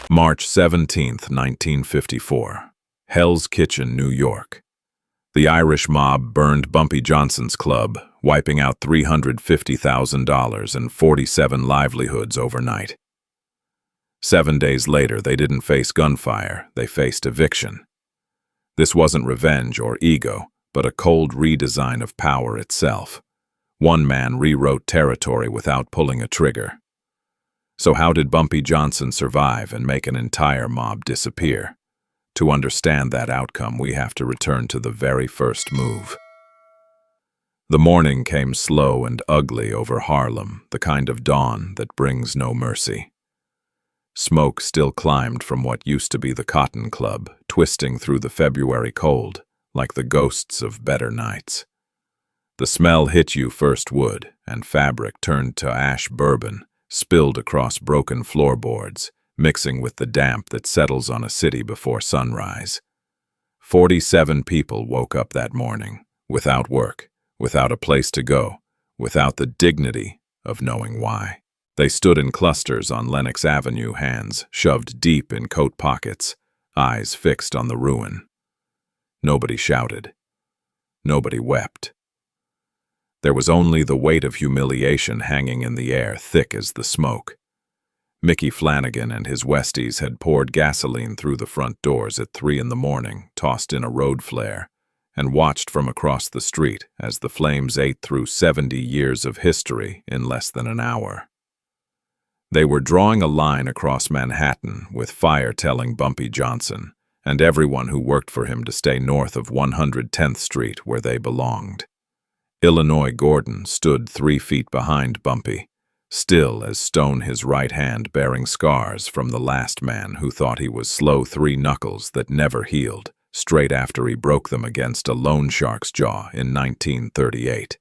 March 17, 1954. Hell's Kitchen, New York. The Irish mob burned Bumpy Johnson's club, wiping out $350,000 and 47 livelihoods overnight. 7 days later, they didn't face gunfire, they faced eviction. This wasn't revenge or ego, but a cold redesign of power itself. One man rewrote territory without pulling a trigger. So how did Bumpy Johnson survive and make an entire mob disappear? To understand that outcome, we have to return to the very first move. The morning came slow and ugly over Harlem, the kind of dawn that brings no mercy. Smoke still climbed from what used to be the Cotton Club, twisting through the February cold, like the ghosts of better nights. The smell hit you first wood, and fabric turned to ash bourbon, spilled across broken floorboards, mixing with the damp that settles on a city before sunrise. 47 people woke up that morning, without work, without a place to go, without the dignity of knowing why. They stood in clusters on Lenox Avenue, hands shoved deep in coat pockets, eyes fixed on the ruin. Nobody shouted. Nobody wept. There was only the weight of humiliation hanging in the air, thick as the smoke. Mickey Flanigan and his Westies had poured gasoline through the front doors at 3 in the morning, tossed in a road flare, and watched from across the street as the flames ate through 70 years of history in less than an hour. They were drawing a line across Manhattan, with fire telling Bumpy Johnson and everyone who worked for him to stay north of 110th Street where they belonged. Illinois Gordon stood 3 feet behind Bumpy, still as stone, his right hand bearing scars from the last man who thought he was slow 3 knuckles that never healed, straight after he broke them against a loan shark's jaw in 1938.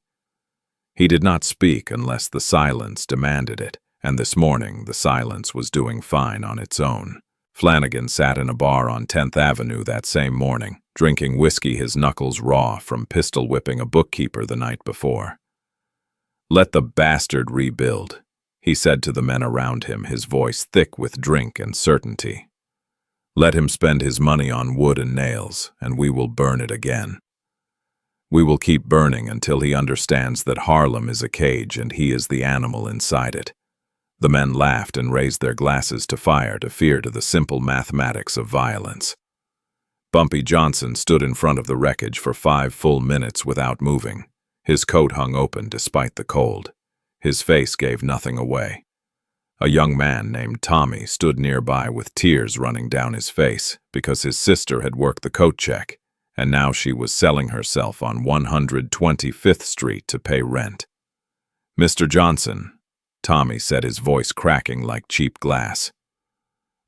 He did not speak unless the silence demanded it, and this morning the silence was doing fine on its own. Flanigan sat in a bar on 10th Avenue that same morning, drinking whiskey, his knuckles raw from pistol-whipping a bookkeeper the night before. "Let the bastard rebuild," he said to the men around him, his voice thick with drink and certainty. "Let him spend his money on wood and nails, and we will burn it again. We will keep burning until he understands that Harlem is a cage and he is the animal inside it." The men laughed and raised their glasses to fire, to fear, to the simple mathematics of violence. Bumpy Johnson stood in front of the wreckage for 5 full minutes without moving. His coat hung open despite the cold. His face gave nothing away. A young man named Tommy stood nearby with tears running down his face because his sister had worked the coat check, and now she was selling herself on 125th Street to pay rent. "Mr. Johnson," Tommy said, his voice cracking like cheap glass,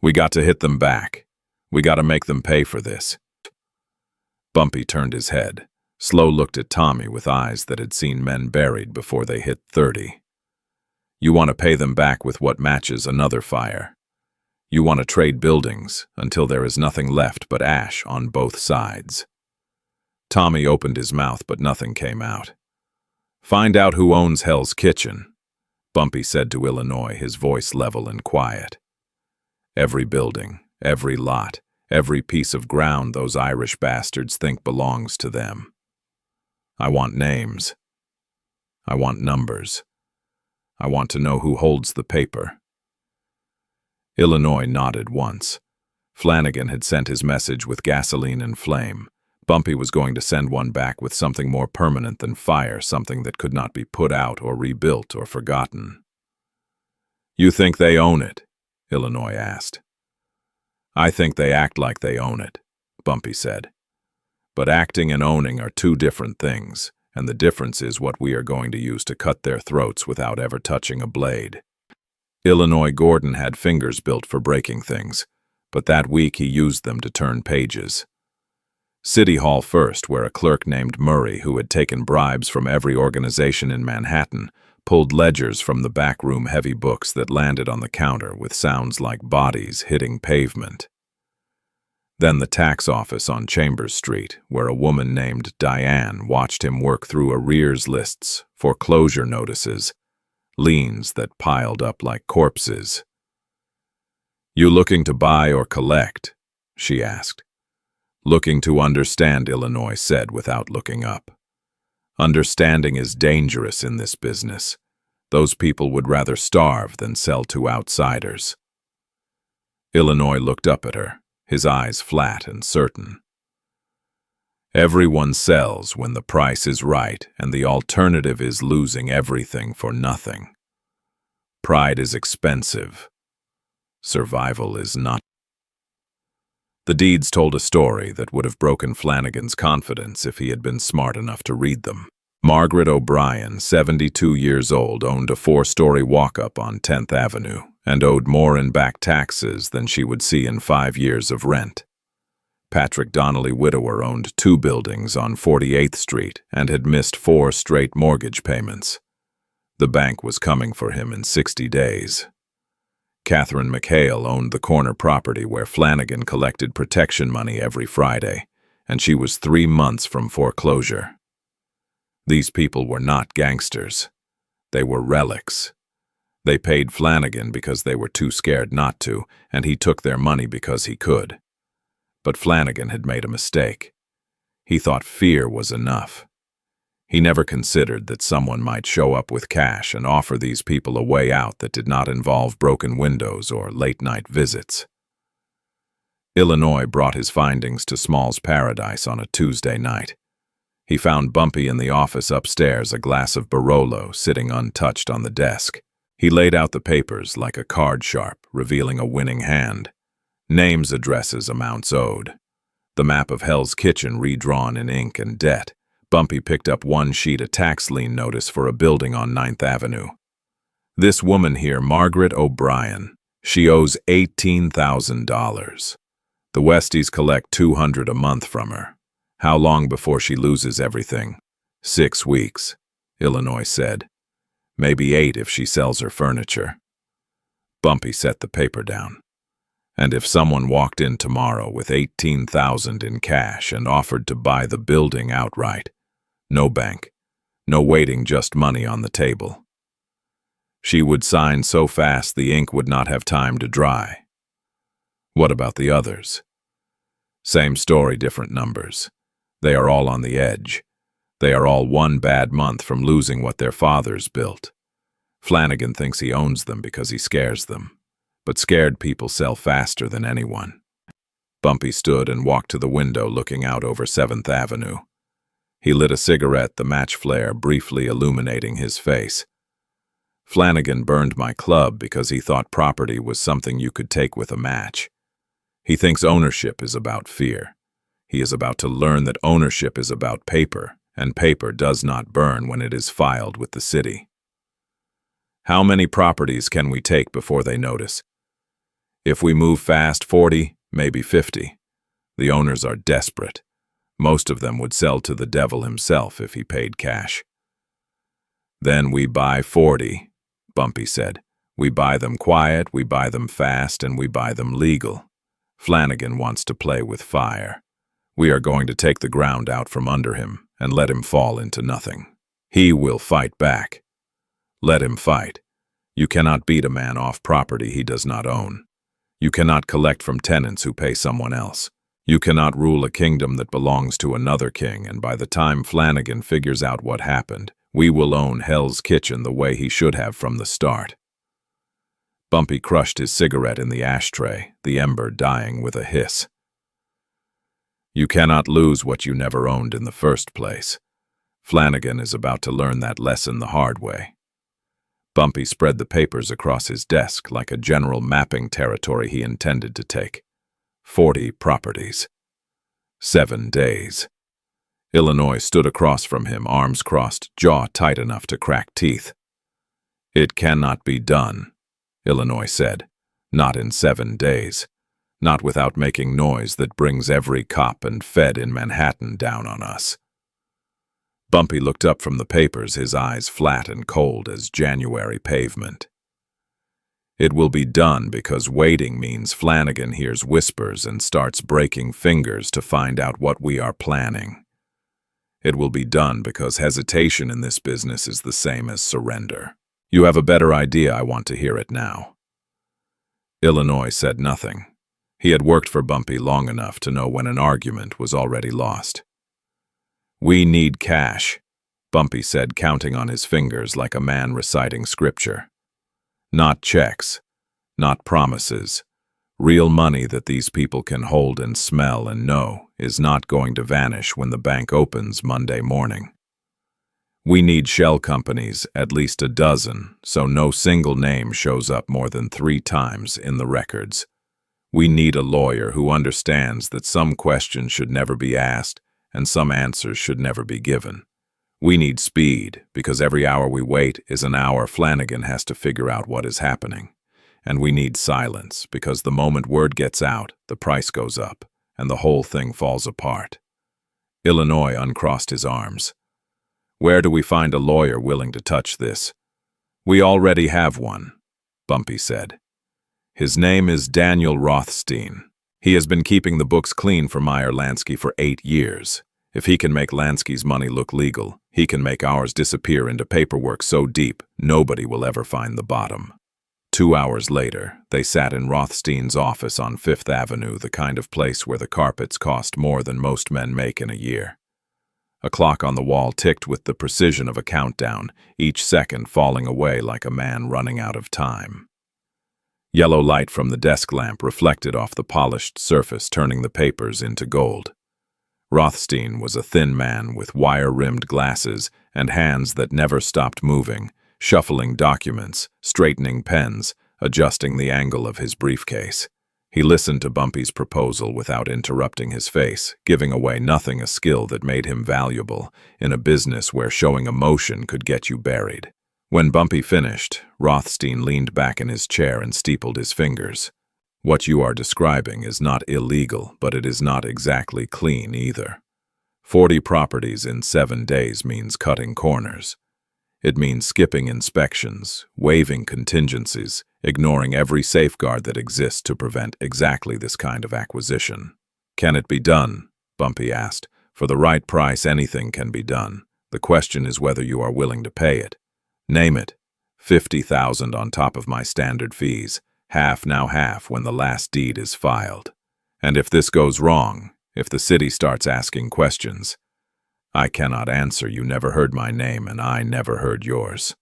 "we got to hit them back. We got to make them pay for this." Bumpy turned his head, looked at Tommy with eyes that had seen men buried before they hit 30. "You want to pay them back with what matches another fire. You want to trade buildings until there is nothing left but ash on both sides." Tommy opened his mouth, but nothing came out. "Find out who owns Hell's Kitchen," Bumpy said to Illinois, his voice level and quiet. "Every building, every lot, every piece of ground those Irish bastards think belongs to them. I want names. I want numbers. I want to know who holds the paper." Illinois nodded once. Flanigan had sent his message with gasoline and flame. Bumpy was going to send one back with something more permanent than fire, something that could not be put out or rebuilt or forgotten. "You think they own it?" Illinois asked. "I think they act like they own it," Bumpy said. "But acting and owning are 2 different things, and the difference is what we are going to use to cut their throats without ever touching a blade." Illinois Gordon had fingers built for breaking things, but that week he used them to turn pages. City Hall first, where a clerk named Murray, who had taken bribes from every organization in Manhattan, pulled ledgers from the backroom, heavy books that landed on the counter with sounds like bodies hitting pavement. Then the tax office on Chambers Street, where a woman named Diane watched him work through arrears lists, foreclosure notices, liens that piled up like corpses. "You looking to buy or collect?" she asked. "Looking to understand," Illinois said without looking up. "Understanding is dangerous in this business. Those people would rather starve than sell to outsiders." Illinois looked up at her, his eyes flat and certain. "Everyone sells when the price is right, and the alternative is losing everything for nothing. Pride is expensive. Survival is not." The deeds told a story that would have broken Flanigan's confidence if he had been smart enough to read them. Margaret O'Brien, 72 years old, owned a 4-story walk-up on 10th Avenue and owed more in back taxes than she would see in 5 years of rent. Patrick Donnelly, widower, owned 2 buildings on 48th Street and had missed 4 straight mortgage payments. The bank was coming for him in 60 days. Catherine McHale owned the corner property where Flanigan collected protection money every Friday, and she was 3 months from foreclosure. These people were not gangsters. They were relics. They paid Flanigan because they were too scared not to, and he took their money because he could. But Flanigan had made a mistake. He thought fear was enough. He never considered that someone might show up with cash and offer these people a way out that did not involve broken windows or late-night visits. Illinois brought his findings to Small's Paradise on a Tuesday night. He found Bumpy in the office upstairs, a glass of Barolo sitting untouched on the desk. He laid out the papers like a card sharp, revealing a winning hand. Names, addresses, amounts owed. The map of Hell's Kitchen redrawn in ink and debt. Bumpy picked up 1 sheet, a tax lien notice for a building on 9th Avenue. "This woman here, Margaret O'Brien, she owes $18,000. The Westies collect $200 a month from her. How long before she loses everything?" 6 weeks, Illinois said. "Maybe 8 if she sells her furniture." Bumpy set the paper down. "And if someone walked in tomorrow with $18,000 in cash and offered to buy the building outright, no bank, no waiting, just money on the table, she would sign so fast the ink would not have time to dry." "What about the others?" "Same story, different numbers. They are all on the edge. They are all 1 bad month from losing what their fathers built. Flanigan thinks he owns them because he scares them. But scared people sell faster than anyone." Bumpy stood and walked to the window looking out over 7th Avenue. He lit a cigarette, the match flare briefly illuminating his face. "Flanigan burned my club because he thought property was something you could take with a match. He thinks ownership is about fear. He is about to learn that ownership is about paper, and paper does not burn when it is filed with the city." "How many properties can we take before they notice?" "If we move fast, 40, maybe 50. The owners are desperate. Most of them would sell to the devil himself if he paid cash." "Then we buy 40, Bumpy said. "We buy them quiet, we buy them fast, and we buy them legal. Flanigan wants to play with fire. We are going to take the ground out from under him and let him fall into nothing. He will fight back. Let him fight. You cannot beat a man off property he does not own. You cannot collect from tenants who pay someone else. You cannot rule a kingdom that belongs to another king, and by the time Flanigan figures out what happened, we will own Hell's Kitchen the way he should have from the start." Bumpy crushed his cigarette in the ashtray, the ember dying with a hiss. "You cannot lose what you never owned in the first place. Flanigan is about to learn that lesson the hard way." Bumpy spread the papers across his desk like a general mapping territory he intended to take. 40 properties. 7 days. Illinois stood across from him, arms crossed, jaw tight enough to crack teeth. "It cannot be done," Illinois said. "Not in 7 days. Not without making noise that brings every cop and Fed in Manhattan down on us." Bumpy looked up from the papers, his eyes flat and cold as January pavement. "It will be done because waiting means Flanigan hears whispers and starts breaking fingers to find out what we are planning. It will be done because hesitation in this business is the same as surrender. You have a better idea, I want to hear it now." Illinois said nothing. He had worked for Bumpy long enough to know when an argument was already lost. "We need cash," Bumpy said, counting on his fingers like a man reciting scripture. "Not checks, not promises. Real money that these people can hold and smell and know is not going to vanish when the bank opens Monday morning. We need shell companies, at least a dozen, so no single name shows up more than 3 times in the records. We need a lawyer who understands that some questions should never be asked and some answers should never be given. We need speed, because every hour we wait is an hour Flanigan has to figure out what is happening. And we need silence, because the moment word gets out, the price goes up, and the whole thing falls apart." Illinois uncrossed his arms. "Where do we find a lawyer willing to touch this?" "We already have one," Bumpy said. "His name is Daniel Rothstein. He has been keeping the books clean for Meyer Lansky for 8 years. If he can make Lansky's money look legal, he can make ours disappear into paperwork so deep nobody will ever find the bottom." 2 hours later, they sat in Rothstein's office on 5th Avenue, the kind of place where the carpets cost more than most men make in a year. A clock on the wall ticked with the precision of a countdown, each second falling away like a man running out of time. Yellow light from the desk lamp reflected off the polished surface, turning the papers into gold. Rothstein was a thin man with wire-rimmed glasses and hands that never stopped moving, shuffling documents, straightening pens, adjusting the angle of his briefcase. He listened to Bumpy's proposal without interrupting his face, giving away nothing, a skill that made him valuable in a business where showing emotion could get you buried. When Bumpy finished, Rothstein leaned back in his chair and steepled his fingers. "What you are describing is not illegal, but it is not exactly clean either. 40 properties in 7 days means cutting corners. It means skipping inspections, waiving contingencies, ignoring every safeguard that exists to prevent exactly this kind of acquisition." "Can it be done?" Bumpy asked. "For the right price, anything can be done. The question is whether you are willing to pay it." "Name it." "50,000 on top of my standard fees. Half now half when the last deed is filed. And if this goes wrong, if the city starts asking questions, I cannot answer. You never heard my name, and I never heard yours."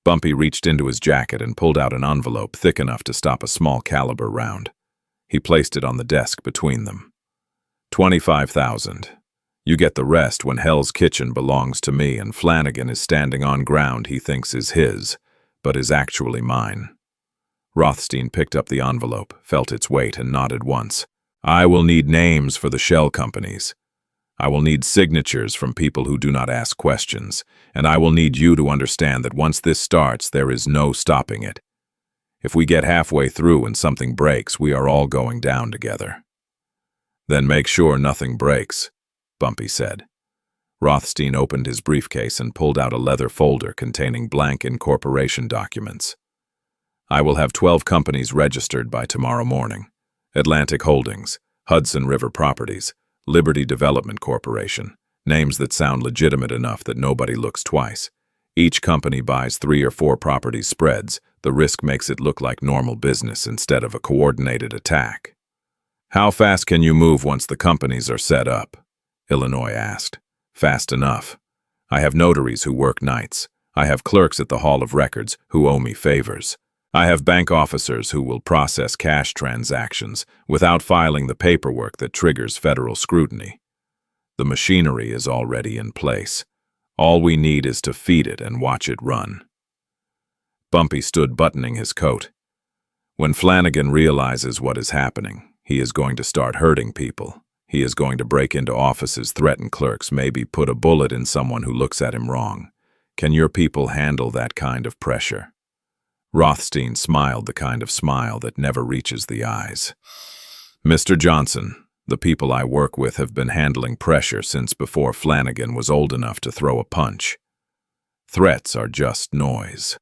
Bumpy reached into his jacket and pulled out an envelope thick enough to stop a small caliber round. He placed it on the desk between them. 25,000. You get the rest when Hell's Kitchen belongs to me and Flanigan is standing on ground he thinks is his, but is actually mine." Rothstein picked up the envelope, felt its weight, and nodded once. "I will need names for the shell companies. I will need signatures from people who do not ask questions, and I will need you to understand that once this starts, there is no stopping it. If we get halfway through and something breaks, we are all going down together." "Then make sure nothing breaks," Bumpy said. Rothstein opened his briefcase and pulled out a leather folder containing blank incorporation documents. "I will have 12 companies registered by tomorrow morning. Atlantic Holdings, Hudson River Properties, Liberty Development Corporation, names that sound legitimate enough that nobody looks twice. Each company buys 3 or 4 properties spreads. The risk makes it look like normal business instead of a coordinated attack." "How fast can you move once the companies are set up?" Illinois asked. "Fast enough. I have notaries who work nights. I have clerks at the Hall of Records who owe me favors. I have bank officers who will process cash transactions without filing the paperwork that triggers federal scrutiny. The machinery is already in place. All we need is to feed it and watch it run." Bumpy stood buttoning his coat. "When Flanigan realizes what is happening, he is going to start hurting people. He is going to break into offices, threaten clerks, maybe put a bullet in someone who looks at him wrong. Can your people handle that kind of pressure?" Rothstein smiled, the kind of smile that never reaches the eyes. "Mr. Johnson, the people I work with have been handling pressure since before Flanigan was old enough to throw a punch. Threats are just noise.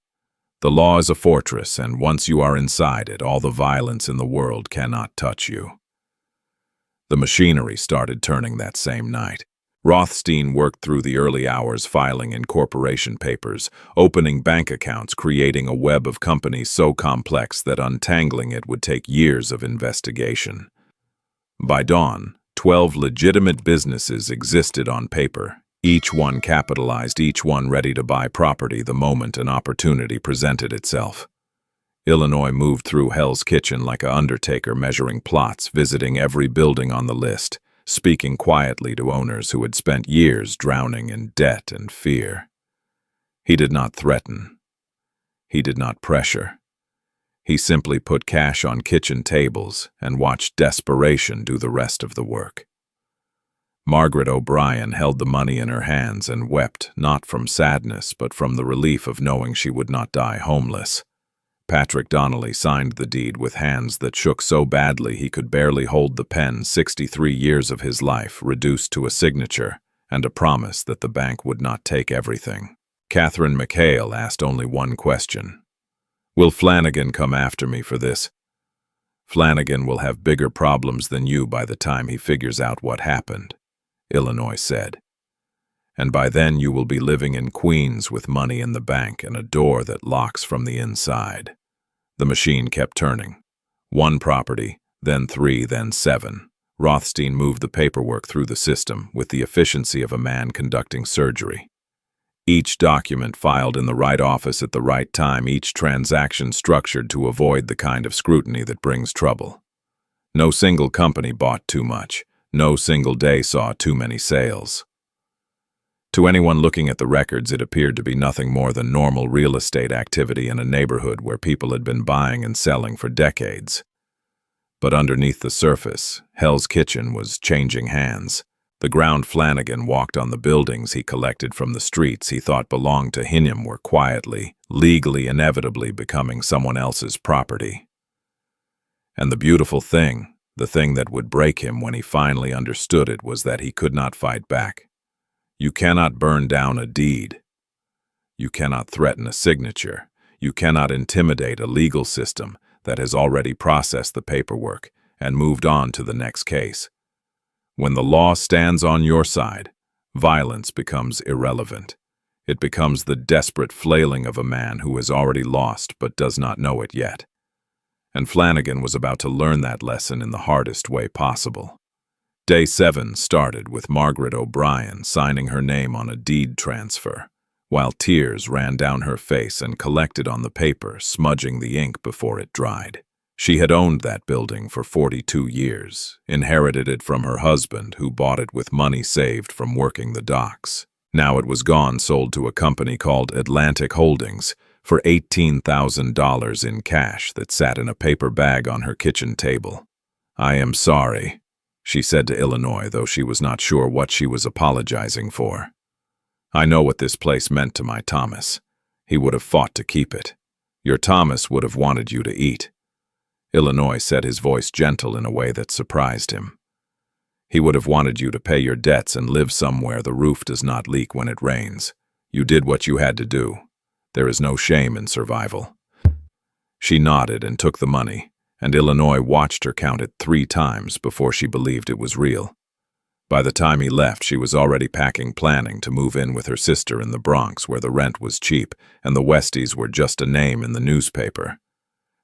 The law is a fortress, and once you are inside it, all the violence in the world cannot touch you." The machinery started turning that same night. Rothstein worked through the early hours filing incorporation papers, opening bank accounts, creating a web of companies so complex that untangling it would take years of investigation. By dawn, 12 legitimate businesses existed on paper, each one capitalized, each one ready to buy property the moment an opportunity presented itself. Illinois moved through Hell's Kitchen like an undertaker, measuring plots, visiting every building on the list, speaking quietly to owners who had spent years drowning in debt and fear. He did not threaten. He did not pressure. He simply put cash on kitchen tables and watched desperation do the rest of the work. Margaret O'Brien held the money in her hands and wept, not from sadness but from the relief of knowing she would not die homeless. Patrick Donnelly signed the deed with hands that shook so badly he could barely hold the pen. 63 years of his life reduced to a signature and a promise that the bank would not take everything. Catherine McHale asked only one question. "Will Flanigan come after me for this?" "Flanigan will have bigger problems than you by the time he figures out what happened," Illinois said. "And by then you will be living in Queens with money in the bank and a door that locks from the inside." The machine kept turning. 1 property, then 3, then 7. Rothstein moved the paperwork through the system with the efficiency of a man conducting surgery. Each document filed in the right office at the right time, each transaction structured to avoid the kind of scrutiny that brings trouble. No single company bought too much. No single day saw too many sales. To anyone looking at the records, it appeared to be nothing more than normal real estate activity in a neighborhood where people had been buying and selling for decades. But underneath the surface, Hell's Kitchen was changing hands. The ground Flanigan walked on, the buildings he collected from the streets he thought belonged to him, were quietly, legally, inevitably becoming someone else's property. And the beautiful thing, the thing that would break him when he finally understood it, was that he could not fight back. You cannot burn down a deed. You cannot threaten a signature. You cannot intimidate a legal system that has already processed the paperwork and moved on to the next case. When the law stands on your side, violence becomes irrelevant. It becomes the desperate flailing of a man who has already lost but does not know it yet. And Flanigan was about to learn that lesson in the hardest way possible. Day 7 started with Margaret O'Brien signing her name on a deed transfer, while tears ran down her face and collected on the paper, smudging the ink before it dried. She had owned that building for 42 years, inherited it from her husband, who bought it with money saved from working the docks. Now it was gone, sold to a company called Atlantic Holdings for $18,000 in cash that sat in a paper bag on her kitchen table. "I am sorry," she said to Illinois, though she was not sure what she was apologizing for. "I know what this place meant to my Thomas. He would have fought to keep it. Your Thomas would have wanted you to eat." Illinois said, his voice gentle in a way that surprised him. "He would have wanted you to pay your debts and live somewhere the roof does not leak when it rains. You did what you had to do. There is no shame in survival." She nodded and took the money, and Illinois watched her count it 3 times before she believed it was real. By the time he left, she was already packing, planning to move in with her sister in the Bronx, where the rent was cheap and the Westies were just a name in the newspaper.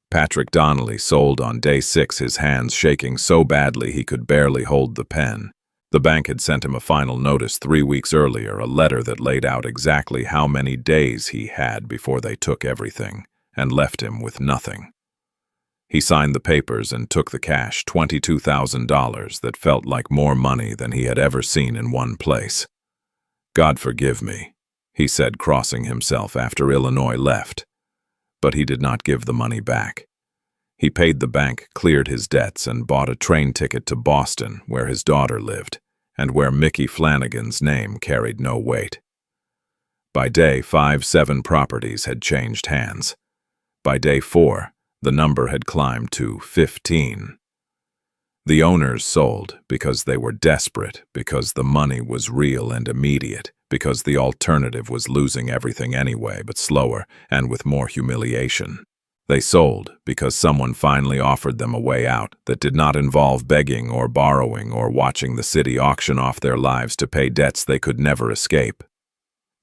Patrick Donnelly sold on day 6, his hands shaking so badly he could barely hold the pen. The bank had sent him a final notice 3 weeks earlier, a letter that laid out exactly how many days he had before they took everything and left him with nothing. He signed the papers and took the cash, $22,000, that felt like more money than he had ever seen in one place. "God forgive me," he said, crossing himself after Illinois left. But he did not give the money back. He paid the bank, cleared his debts, and bought a train ticket to Boston, where his daughter lived, and where Mickey Flanigan's name carried no weight. By day 5, 7 properties had changed hands. By day 4, the number had climbed to 15. The owners sold because they were desperate, because the money was real and immediate, because the alternative was losing everything anyway, but slower and with more humiliation. They sold because someone finally offered them a way out that did not involve begging or borrowing or watching the city auction off their lives to pay debts they could never escape.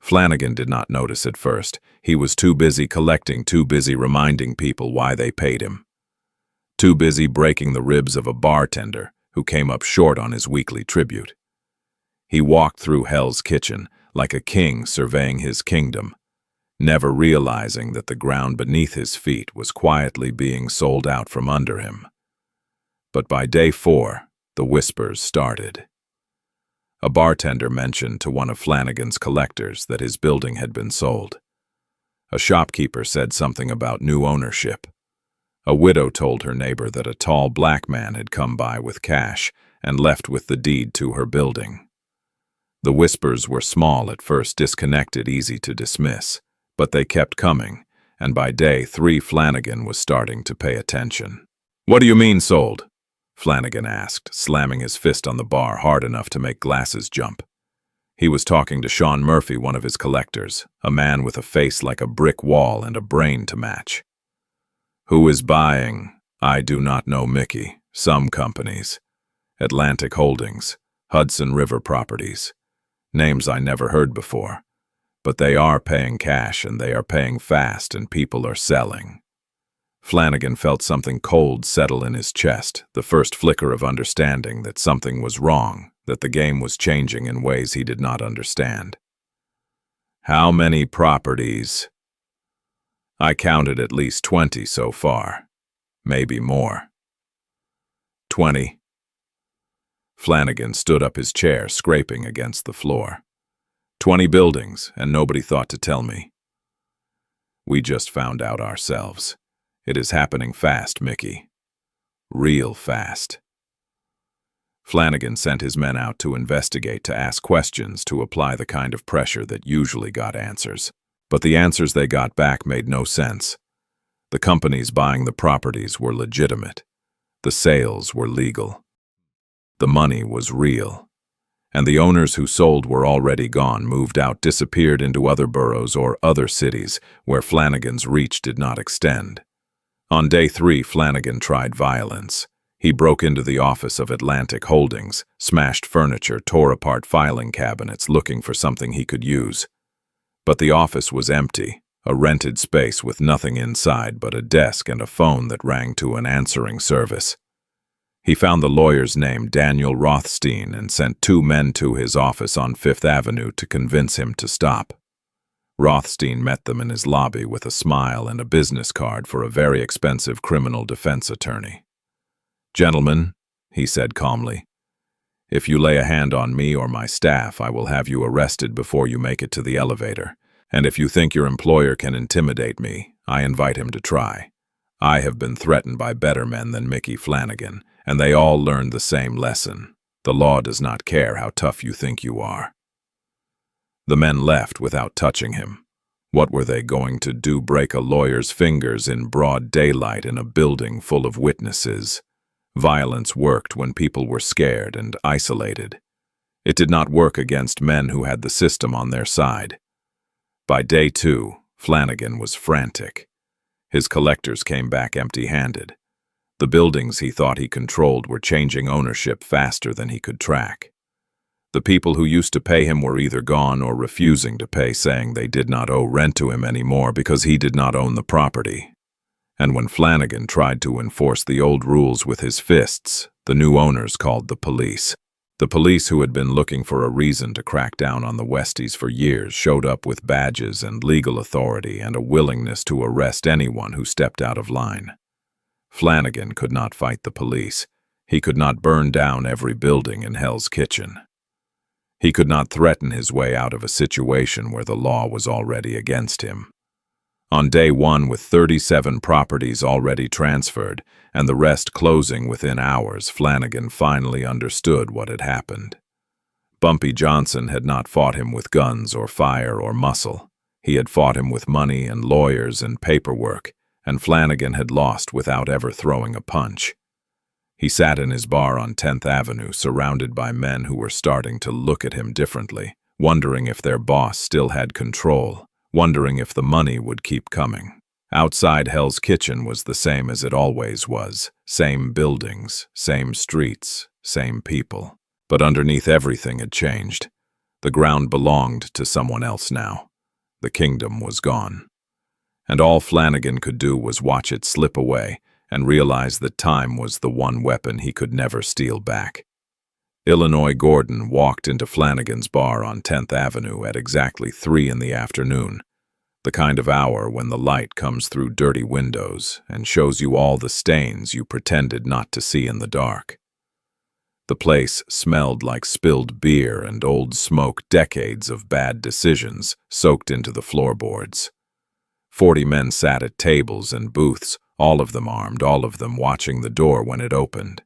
Flanigan did not notice at first. He was too busy collecting, too busy reminding people why they paid him. Too busy breaking the ribs of a bartender who came up short on his weekly tribute. He walked through Hell's Kitchen like a king surveying his kingdom, never realizing that the ground beneath his feet was quietly being sold out from under him. But by day 4, the whispers started. A bartender mentioned to one of Flanigan's collectors that his building had been sold. A shopkeeper said something about new ownership. A widow told her neighbor that a tall black man had come by with cash and left with the deed to her building. The whispers were small at first, disconnected, easy to dismiss, but they kept coming, and by day 3 Flanigan was starting to pay attention. "What do you mean sold?" Flanigan asked, slamming his fist on the bar hard enough to make glasses jump. He was talking to Sean Murphy, one of his collectors, a man with a face like a brick wall and a brain to match. "Who is buying? I do not know, Mickey. Some companies. Atlantic Holdings, Hudson River Properties. Names I never heard before. But they are paying cash, and they are paying fast, and people are selling." Flanigan felt something cold settle in his chest, the first flicker of understanding that something was wrong, that the game was changing in ways he did not understand. "How many properties?" "I counted at least 20 so far. Maybe more." 20. Flanigan stood up his chair, scraping against the floor. 20 buildings, and nobody thought to tell me. We just found out ourselves. It is happening fast, Mickey. Real fast. Flanigan sent his men out to investigate, to ask questions, to apply the kind of pressure that usually got answers. But the answers they got back made no sense. The companies buying the properties were legitimate. The sales were legal. The money was real. And the owners who sold were already gone, moved out, disappeared into other boroughs or other cities where Flanigan's reach did not extend. On day 3, Flanigan tried violence. He broke into the office of Atlantic Holdings, smashed furniture, tore apart filing cabinets, looking for something he could use. But the office was empty, a rented space with nothing inside but a desk and a phone that rang to an answering service. He found the lawyer's name, Daniel Rothstein, and sent 2 men to his office on 5th Avenue to convince him to stop. Rothstein met them in his lobby with a smile and a business card for a very expensive criminal defense attorney. "Gentlemen," he said calmly, "if you lay a hand on me or my staff, I will have you arrested before you make it to the elevator. And if you think your employer can intimidate me, I invite him to try. I have been threatened by better men than Mickey Flanigan, and they all learned the same lesson. The law does not care how tough you think you are." The men left without touching him. What were they going to do, break a lawyer's fingers in broad daylight in a building full of witnesses? Violence worked when people were scared and isolated. It did not work against men who had the system on their side. By day 2, Flanigan was frantic. His collectors came back empty-handed. The buildings he thought he controlled were changing ownership faster than he could track. The people who used to pay him were either gone or refusing to pay, saying they did not owe rent to him anymore because he did not own the property. And when Flanigan tried to enforce the old rules with his fists, the new owners called the police. The police, who had been looking for a reason to crack down on the Westies for years, showed up with badges and legal authority and a willingness to arrest anyone who stepped out of line. Flanigan could not fight the police. He could not burn down every building in Hell's Kitchen. He could not threaten his way out of a situation where the law was already against him. On day 1, with 37 properties already transferred and the rest closing within hours, Flanigan finally understood what had happened. Bumpy Johnson had not fought him with guns or fire or muscle. He had fought him with money and lawyers and paperwork, and Flanigan had lost without ever throwing a punch. He sat in his bar on 10th Avenue, surrounded by men who were starting to look at him differently, wondering if their boss still had control, wondering if the money would keep coming. Outside Hell's Kitchen was the same as it always was. Same buildings, same streets, same people. But underneath everything had changed. The ground belonged to someone else now. The kingdom was gone. And all Flanigan could do was watch it slip away and realize that time was the one weapon he could never steal back. Illinois Gordon walked into Flanigan's bar on 10th Avenue at exactly 3 in the afternoon, the kind of hour when the light comes through dirty windows and shows you all the stains you pretended not to see in the dark. The place smelled like spilled beer and old smoke, decades of bad decisions soaked into the floorboards. 40 men sat at tables and booths, all of them armed, all of them watching the door when it opened.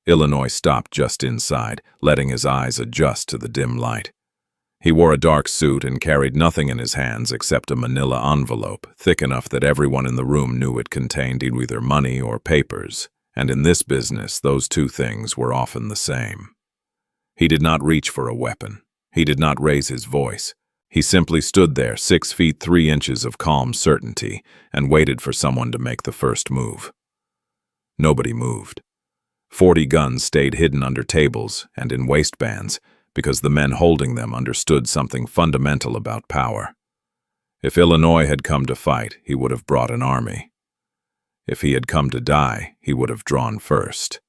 Illinois stopped just inside, letting his eyes adjust to the dim light. He wore a dark suit and carried nothing in his hands except a manila envelope, thick enough that everyone in the room knew it contained either money or papers, and in this business those two things were often the same. He did not reach for a weapon. He did not raise his voice. He simply stood there, 6 feet 3 inches of calm certainty, and waited for someone to make the first move. Nobody moved. 40 guns stayed hidden under tables and in waistbands because the men holding them understood something fundamental about power. If Illinois had come to fight, he would have brought an army. If he had come to die, he would have drawn first.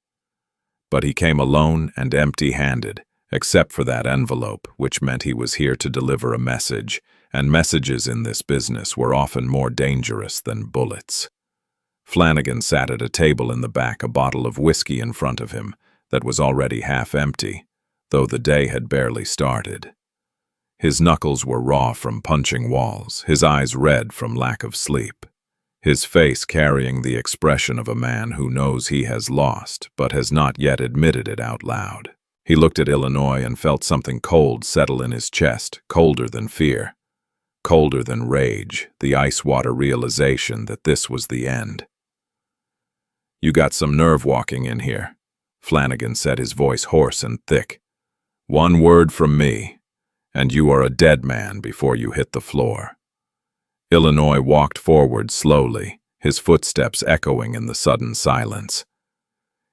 But he came alone and empty-handed, except for that envelope, which meant he was here to deliver a message, and messages in this business were often more dangerous than bullets. Flanigan sat at a table in the back, a bottle of whiskey in front of him that was already half empty, though the day had barely started. His knuckles were raw from punching walls, his eyes red from lack of sleep, his face carrying the expression of a man who knows he has lost but has not yet admitted it out loud. He looked at Illinois and felt something cold settle in his chest, colder than fear, colder than rage, the ice-water realization that this was the end. "You got some nerve walking in here," Flanigan said, his voice hoarse and thick. "One word from me, and you are a dead man before you hit the floor." Illinois walked forward slowly, his footsteps echoing in the sudden silence.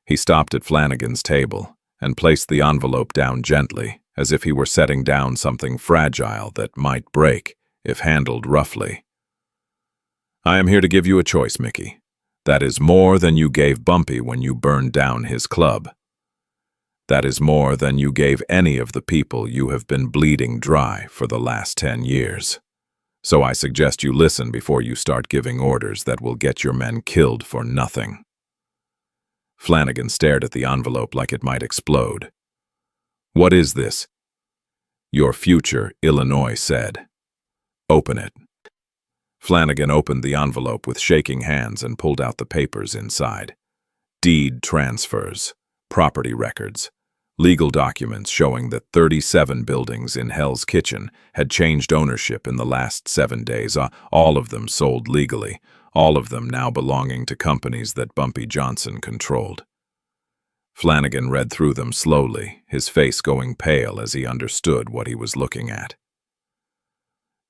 He stopped at Flanigan's table and placed the envelope down gently, as if he were setting down something fragile that might break if handled roughly. "I am here to give you a choice, Mickey. That is more than you gave Bumpy when you burned down his club. That is more than you gave any of the people you have been bleeding dry for the last 10 years. So I suggest you listen before you start giving orders that will get your men killed for nothing." Flanigan stared at the envelope like it might explode. "What is this?" "Your future," Illinois said. "Open it." Flanigan opened the envelope with shaking hands and pulled out the papers inside. Deed transfers, property records, legal documents showing that 37 buildings in Hell's Kitchen had changed ownership in the last 7 days, all of them sold legally, all of them now belonging to companies that Bumpy Johnson controlled. Flanigan read through them slowly, his face going pale as he understood what he was looking at.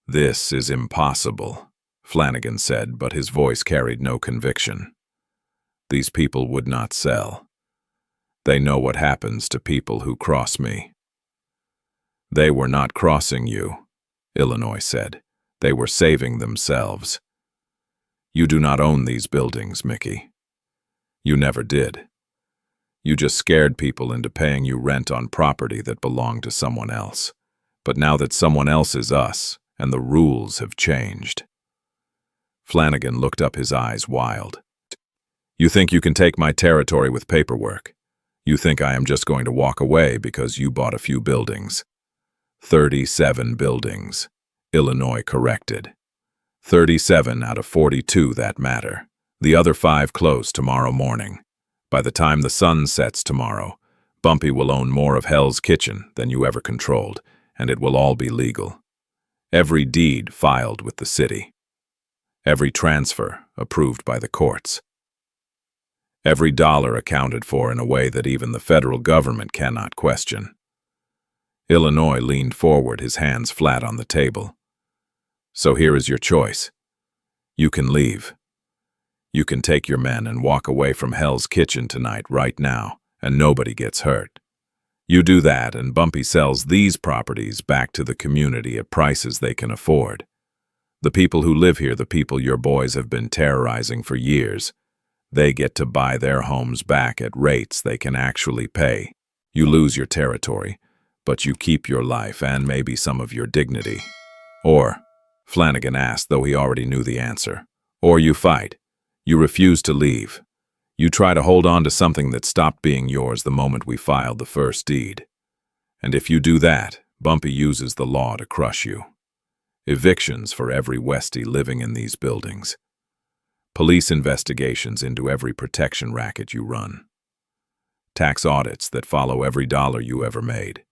"This is impossible," Flanigan said, but his voice carried no conviction. "These people would not sell. They know what happens to people who cross me." "They were not crossing you," Illinois said. "They were saving themselves. You do not own these buildings, Mickey. You never did. You just scared people into paying you rent on property that belonged to someone else. But now that someone else is us, and the rules have changed." Flanigan looked up, his eyes wild. "You think you can take my territory with paperwork? You think I am just going to walk away because you bought a few buildings?" 37 buildings, Illinois corrected. 37 out of 42 that matter. The other 5 close tomorrow morning. By the time the sun sets tomorrow, Bumpy will own more of Hell's Kitchen than you ever controlled, and it will all be legal. Every deed filed with the city. Every transfer approved by the courts. Every dollar accounted for in a way that even the federal government cannot question. Illinois leaned forward, his hands flat on the table. "So here is your choice. You can leave. You can take your men and walk away from Hell's Kitchen tonight, right now, and nobody gets hurt. You do that, and Bumpy sells these properties back to the community at prices they can afford. The people who live here, the people your boys have been terrorizing for years, they get to buy their homes back at rates they can actually pay. You lose your territory, but you keep your life and maybe some of your dignity. Or, Flanigan asked, though he already knew the answer, or you fight. You refuse to leave. You try to hold on to something that stopped being yours the moment we filed the first deed. And if you do that, Bumpy uses the law to crush you. Evictions for every Westie living in these buildings. Police investigations into every protection racket you run. Tax audits that follow every dollar you ever made.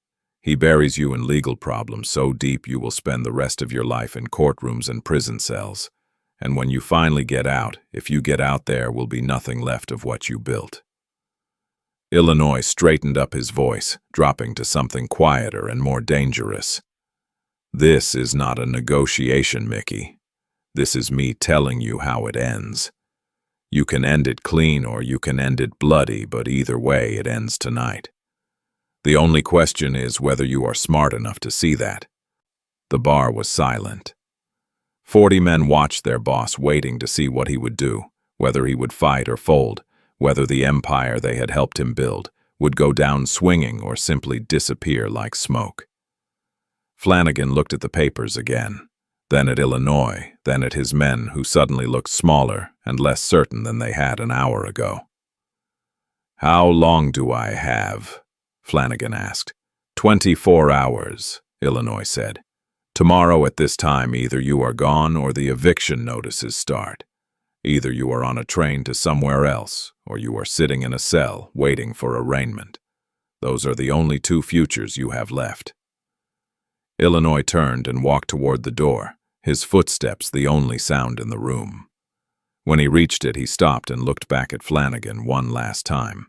He buries you in legal problems so deep you will spend the rest of your life in courtrooms and prison cells. And when you finally get out, if you get out, there will be nothing left of what you built. Illinois straightened up his voice, dropping to something quieter and more dangerous. This is not a negotiation, Mickey. This is me telling you how it ends. You can end it clean or you can end it bloody, but either way it ends tonight. The only question is whether you are smart enough to see that. The bar was silent. 40 men watched their boss, waiting to see what he would do, whether he would fight or fold, whether the empire they had helped him build would go down swinging or simply disappear like smoke. Flanigan looked at the papers again, then at Illinois, then at his men, who suddenly looked smaller and less certain than they had an hour ago. "How long do I have?" Flanigan asked. 24 hours, Illinois said. "Tomorrow at this time, either you are gone or the eviction notices start. Either you are on a train to somewhere else, or you are sitting in a cell waiting for arraignment. Those are the only two futures you have left." Illinois turned and walked toward the door, his footsteps the only sound in the room. When he reached it, he stopped and looked back at Flanigan one last time.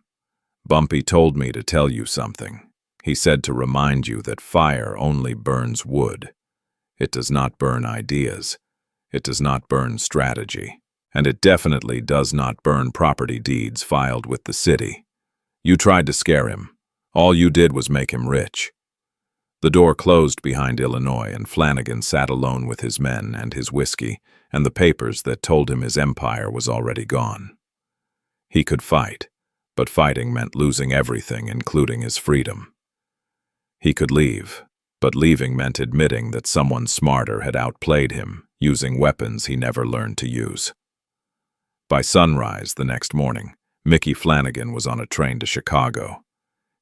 "Bumpy told me to tell you something. He said to remind you that fire only burns wood. It does not burn ideas. It does not burn strategy. And it definitely does not burn property deeds filed with the city. You tried to scare him. All you did was make him rich." The door closed behind Illinois, and Flanigan sat alone with his men and his whiskey and the papers that told him his empire was already gone. He could fight, but fighting meant losing everything, including his freedom. He could leave, but leaving meant admitting that someone smarter had outplayed him, using weapons he never learned to use. By sunrise the next morning, Mickey Flanigan was on a train to Chicago.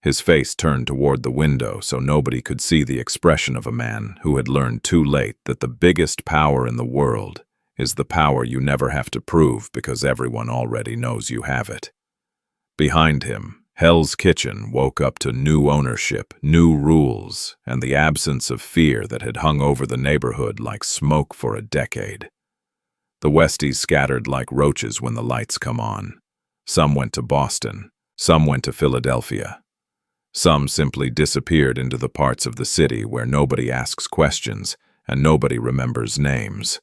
His face turned toward the window so nobody could see the expression of a man who had learned too late that the biggest power in the world is the power you never have to prove because everyone already knows you have it. Behind him, Hell's Kitchen woke up to new ownership, new rules, and the absence of fear that had hung over the neighborhood like smoke for a decade. The Westies scattered like roaches when the lights come on. Some went to Boston, some went to Philadelphia. Some simply disappeared into the parts of the city where nobody asks questions and nobody remembers names.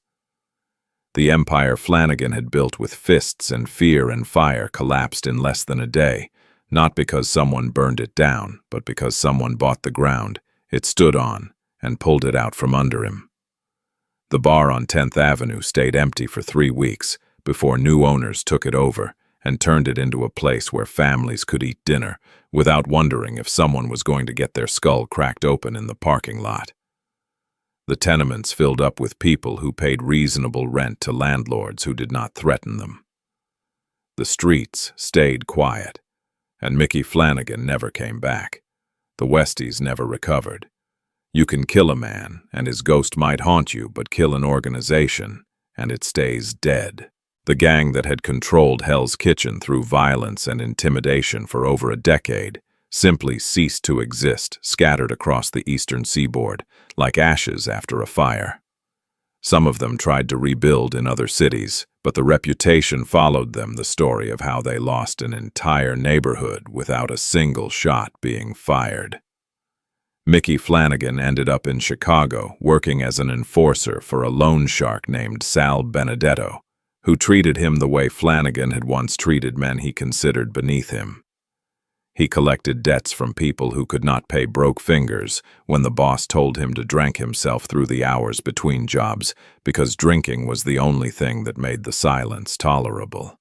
The empire Flanigan had built with fists and fear and fire collapsed in less than a day, not because someone burned it down, but because someone bought the ground it stood on and pulled it out from under him. The bar on 10th Avenue stayed empty for 3 weeks before new owners took it over and turned it into a place where families could eat dinner without wondering if someone was going to get their skull cracked open in the parking lot. The tenements filled up with people who paid reasonable rent to landlords who did not threaten them. The streets stayed quiet, and Mickey Flanigan never came back. The Westies never recovered. You can kill a man, and his ghost might haunt you, but kill an organization, and it stays dead. The gang that had controlled Hell's Kitchen through violence and intimidation for over a decade simply ceased to exist, scattered across the eastern seaboard, like ashes after a fire. Some of them tried to rebuild in other cities, but the reputation followed them, the story of how they lost an entire neighborhood without a single shot being fired. Mickey Flanigan ended up in Chicago working as an enforcer for a loan shark named Sal Benedetto, who treated him the way Flanigan had once treated men he considered beneath him. He collected debts from people who could not pay broke fingers when the boss told him to drink himself through the hours between jobs because drinking was the only thing that made the silence tolerable.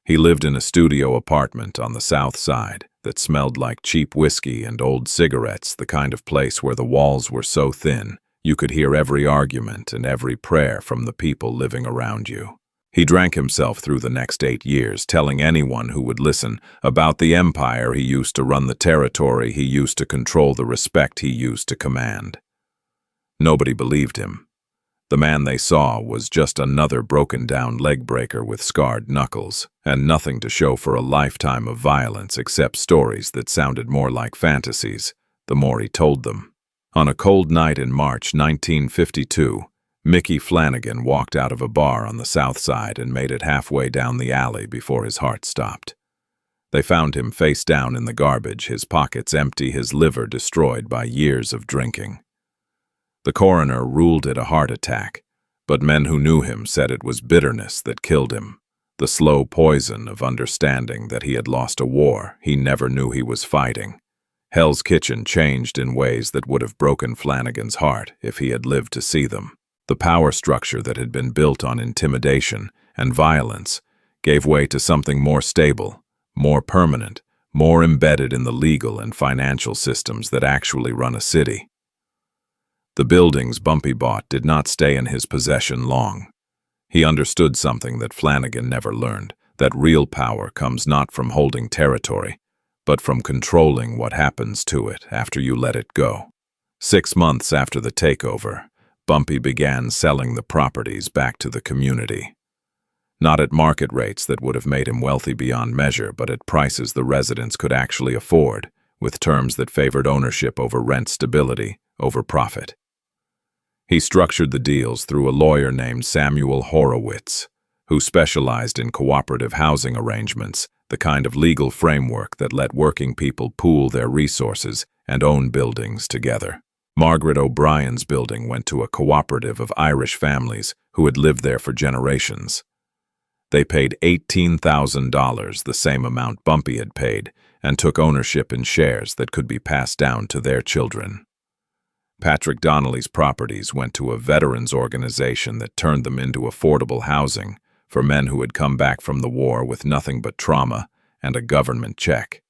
He lived in a studio apartment on the South Side that smelled like cheap whiskey and old cigarettes, the kind of place where the walls were so thin you could hear every argument and every prayer from the people living around you. He drank himself through the next 8 years, telling anyone who would listen about the empire he used to run, the territory he used to control, the respect he used to command. Nobody believed him. The man they saw was just another broken-down leg breaker with scarred knuckles, and nothing to show for a lifetime of violence except stories that sounded more like fantasies, the more he told them. On a cold night in March 1952, Mickey Flanigan walked out of a bar on the South Side and made it halfway down the alley before his heart stopped. They found him face down in the garbage, his pockets empty, his liver destroyed by years of drinking. The coroner ruled it a heart attack, but men who knew him said it was bitterness that killed him, the slow poison of understanding that he had lost a war he never knew he was fighting. Hell's Kitchen changed in ways that would have broken Flanigan's heart if he had lived to see them. The power structure that had been built on intimidation and violence gave way to something more stable, more permanent, more embedded in the legal and financial systems that actually run a city. The buildings Bumpy bought did not stay in his possession long. He understood something that Flanigan never learned, that real power comes not from holding territory, but from controlling what happens to it after you let it go. 6 months after the takeover, Bumpy began selling the properties back to the community. Not at market rates that would have made him wealthy beyond measure, but at prices the residents could actually afford, with terms that favored ownership over rent stability, over profit. He structured the deals through a lawyer named Samuel Horowitz, who specialized in cooperative housing arrangements, the kind of legal framework that let working people pool their resources and own buildings together. Margaret O'Brien's building went to a cooperative of Irish families who had lived there for generations. They paid $18,000, the same amount Bumpy had paid, and took ownership in shares that could be passed down to their children. Patrick Donnelly's properties went to a veterans organization that turned them into affordable housing for men who had come back from the war with nothing but trauma and a government check.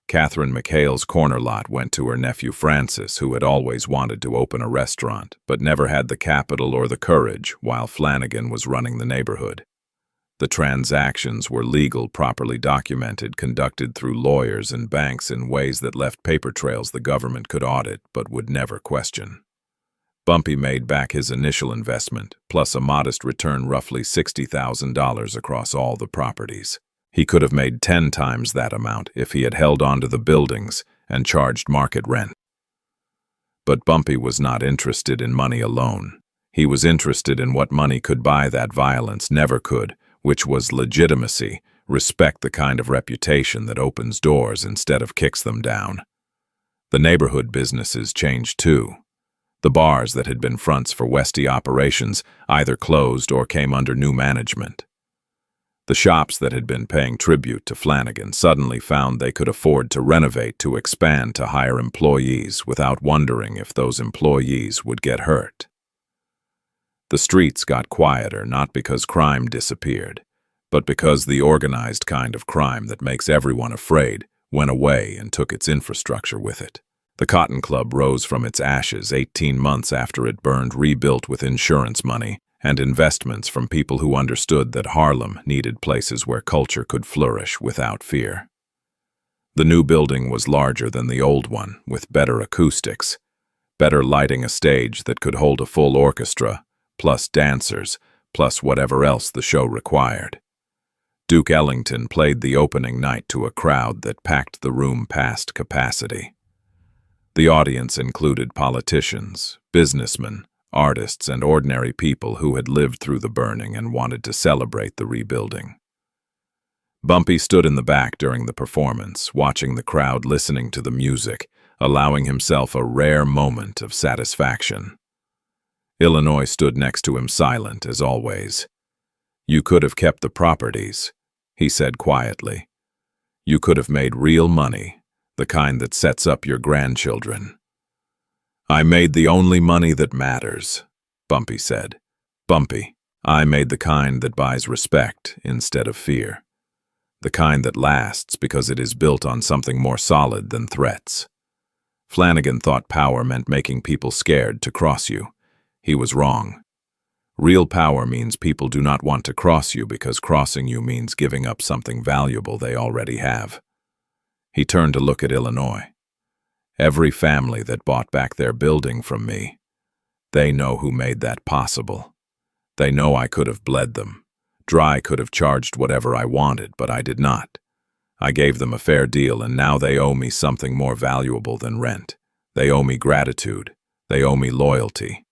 Catherine McHale's corner lot went to her nephew Francis, who had always wanted to open a restaurant, but never had the capital or the courage while Flanigan was running the neighborhood. The transactions were legal, properly documented, conducted through lawyers and banks in ways that left paper trails the government could audit but would never question. Bumpy made back his initial investment, plus a modest return, roughly $60,000 across all the properties. He could have made 10 times that amount if he had held on to the buildings and charged market rent. But Bumpy was not interested in money alone. He was interested in what money could buy that violence never could, which was legitimacy, respect, the kind of reputation that opens doors instead of kicks them down. The neighborhood businesses changed too. The bars that had been fronts for Westie operations either closed or came under new management. The shops that had been paying tribute to Flanigan suddenly found they could afford to renovate, to expand, to hire employees without wondering if those employees would get hurt. The streets got quieter not because crime disappeared, but because the organized kind of crime that makes everyone afraid went away and took its infrastructure with it. The Cotton Club rose from its ashes 18 months after it burned, rebuilt with insurance money and investments from people who understood that Harlem needed places where culture could flourish without fear. The new building was larger than the old one, with better acoustics, better lighting, a stage that could hold a full orchestra, plus dancers, plus whatever else the show required. Duke Ellington played the opening night to a crowd that packed the room past capacity. The audience included politicians, businessmen, artists, and ordinary people who had lived through the burning and wanted to celebrate the rebuilding. Bumpy stood in the back during the performance, watching the crowd, listening to the music, allowing himself a rare moment of satisfaction. Illinois stood next to him silent as always. "You could have kept the properties," he said quietly. "You could have made real money, the kind that sets up your grandchildren." "I made the only money that matters," Bumpy said. "Bumpy, I made the kind that buys respect instead of fear. The kind that lasts because it is built on something more solid than threats." Flanigan thought power meant making people scared to cross you. He was wrong. Real power means people do not want to cross you because crossing you means giving up something valuable they already have. He turned to look at Illinois. "Every family that bought back their building from me, they know who made that possible. They know I could have bled them. Dry could have charged whatever I wanted, but I did not. I gave them a fair deal, and now they owe me something more valuable than rent. They owe me gratitude. They owe me loyalty.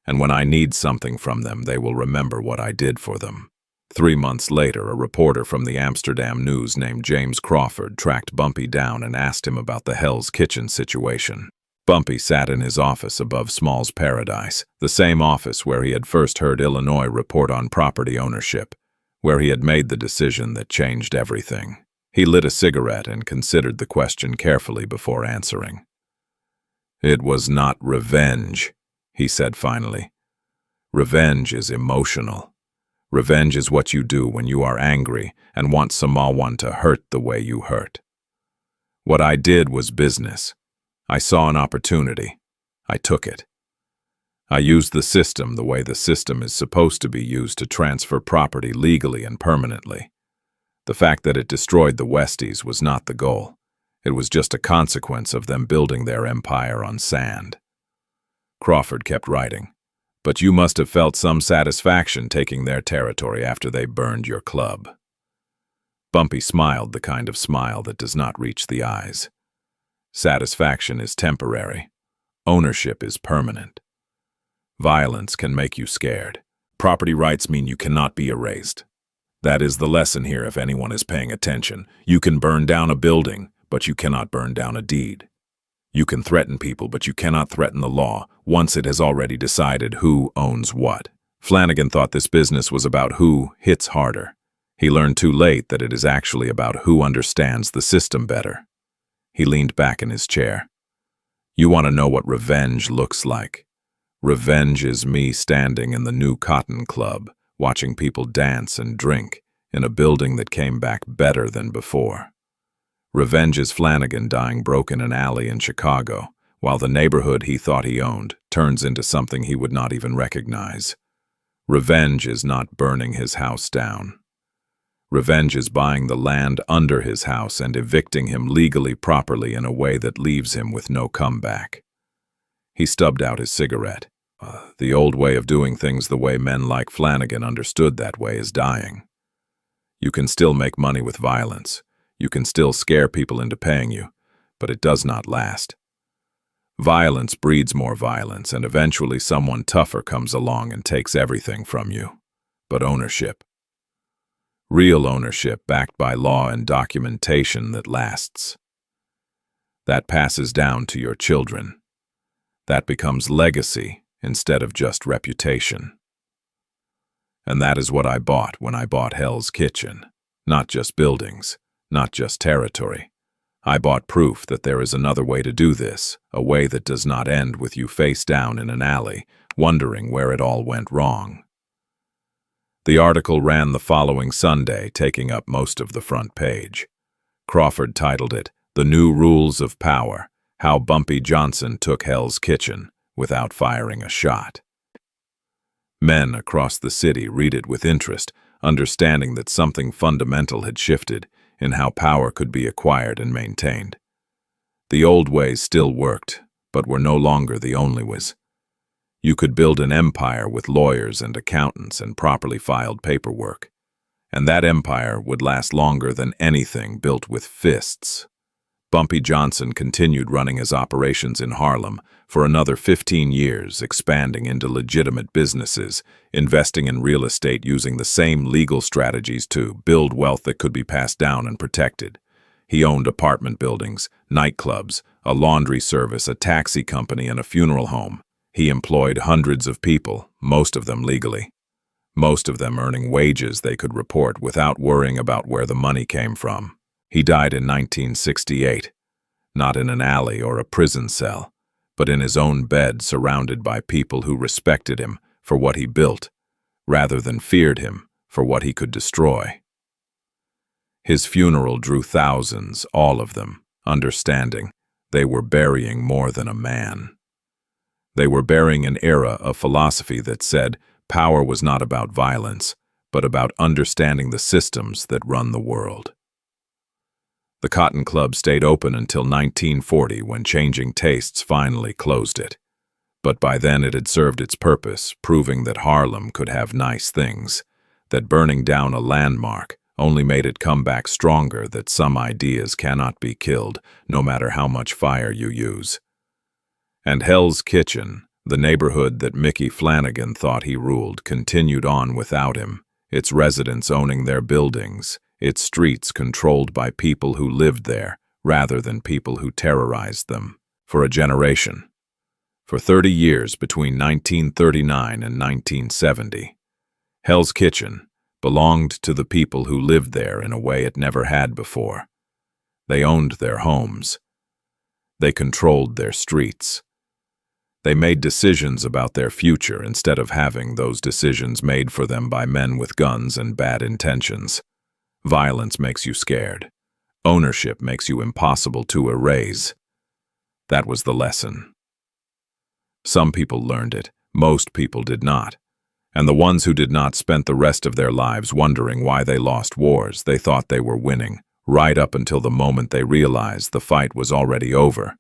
And when I need something from them, they will remember what I did for them." 3 months later, a reporter from the Amsterdam News named James Crawford tracked Bumpy down and asked him about the Hell's Kitchen situation. Bumpy sat in his office above Small's Paradise, the same office where he had first heard Illinois report on property ownership, where he had made the decision that changed everything. He lit a cigarette and considered the question carefully before answering. "It was not revenge," he said finally. "Revenge is emotional. Revenge is what you do when you are angry and want someone to hurt the way you hurt. What I did was business. I saw an opportunity. I took it. I used the system the way the system is supposed to be used to transfer property legally and permanently. The fact that it destroyed the Westies was not the goal. It was just a consequence of them building their empire on sand." Crawford kept writing. "But you must have felt some satisfaction taking their territory after they burned your club." Bumpy smiled, the kind of smile that does not reach the eyes. "Satisfaction is temporary. Ownership is permanent. Violence can make you scared. Property rights mean you cannot be erased. That is the lesson here if anyone is paying attention. You can burn down a building, but you cannot burn down a deed. You can threaten people, but you cannot threaten the law once it has already decided who owns what." Flanigan thought this business was about who hits harder. He learned too late that it is actually about who understands the system better. He leaned back in his chair. "You want to know what revenge looks like? Revenge is me standing in the new Cotton Club, watching people dance and drink in a building that came back better than before. Revenge is Flanigan dying broke in an alley in Chicago, while the neighborhood he thought he owned turns into something he would not even recognize. Revenge is not burning his house down. Revenge is buying the land under his house and evicting him legally properly in a way that leaves him with no comeback." He stubbed out his cigarette. The old way of doing things the way men like Flanigan understood that way is dying. You can still make money with violence. You can still scare people into paying you, but it does not last. Violence breeds more violence, and eventually someone tougher comes along and takes everything from you. But ownership. Real ownership backed by law and documentation that lasts. That passes down to your children. That becomes legacy instead of just reputation. And that is what I bought when I bought Hell's Kitchen. Not just buildings. Not just territory. I bought proof that there is another way to do this, a way that does not end with you face down in an alley, wondering where it all went wrong. The article ran the following Sunday, taking up most of the front page. Crawford titled it, "The New Rules of Power, How Bumpy Johnson Took Hell's Kitchen Without Firing a Shot." Men across the city read it with interest, understanding that something fundamental had shifted in how power could be acquired and maintained. The old ways still worked, but were no longer the only ways. You could build an empire with lawyers and accountants and properly filed paperwork, and that empire would last longer than anything built with fists. Bumpy Johnson continued running his operations in Harlem for another 15 years, expanding into legitimate businesses, investing in real estate using the same legal strategies to build wealth that could be passed down and protected. He owned apartment buildings, nightclubs, a laundry service, a taxi company, and a funeral home. He employed hundreds of people, most of them legally. Most of them earning wages they could report without worrying about where the money came from. He died in 1968, not in an alley or a prison cell, but in his own bed surrounded by people who respected him for what he built, rather than feared him for what he could destroy. His funeral drew thousands, all of them, understanding they were burying more than a man. They were burying an era of philosophy that said power was not about violence, but about understanding the systems that run the world. The Cotton Club stayed open until 1940 when changing tastes finally closed it. But by then it had served its purpose, proving that Harlem could have nice things, that burning down a landmark only made it come back stronger, that some ideas cannot be killed, no matter how much fire you use. And Hell's Kitchen, the neighborhood that Mickey Flanigan thought he ruled, continued on without him, its residents owning their buildings, its streets controlled by people who lived there rather than people who terrorized them, for a generation. For 30 years between 1939 and 1970, Hell's Kitchen belonged to the people who lived there in a way it never had before. They owned their homes. They controlled their streets. They made decisions about their future instead of having those decisions made for them by men with guns and bad intentions. Violence makes you scared. Ownership makes you impossible to erase. That was the lesson. Some people learned it, most people did not. And the ones who did not spent the rest of their lives wondering why they lost wars they thought they were winning, right up until the moment they realized the fight was already over,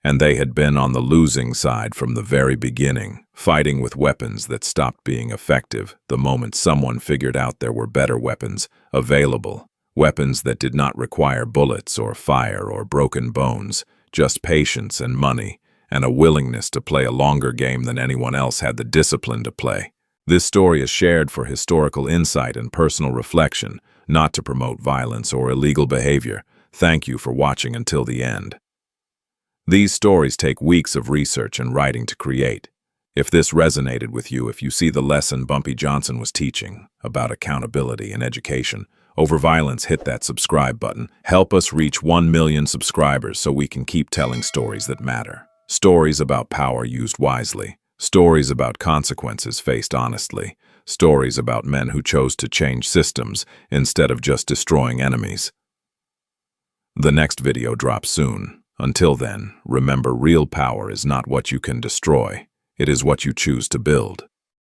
and they had been on the losing side from the very beginning, fighting with weapons that stopped being effective the moment someone figured out there were better weapons available, weapons that did not require bullets or fire or broken bones, just patience and money, and a willingness to play a longer game than anyone else had the discipline to play. This story is shared for historical insight and personal reflection, not to promote violence or illegal behavior. Thank you for watching until the end. These stories take weeks of research and writing to create. If this resonated with you, if you see the lesson Bumpy Johnson was teaching about accountability and education over violence, hit that subscribe button. Help us reach 1 million subscribers so we can keep telling stories that matter. Stories about power used wisely. Stories about consequences faced honestly. Stories about men who chose to change systems instead of just destroying enemies. The next video drops soon. Until then, remember, real power is not what you can destroy. It is what you choose to build.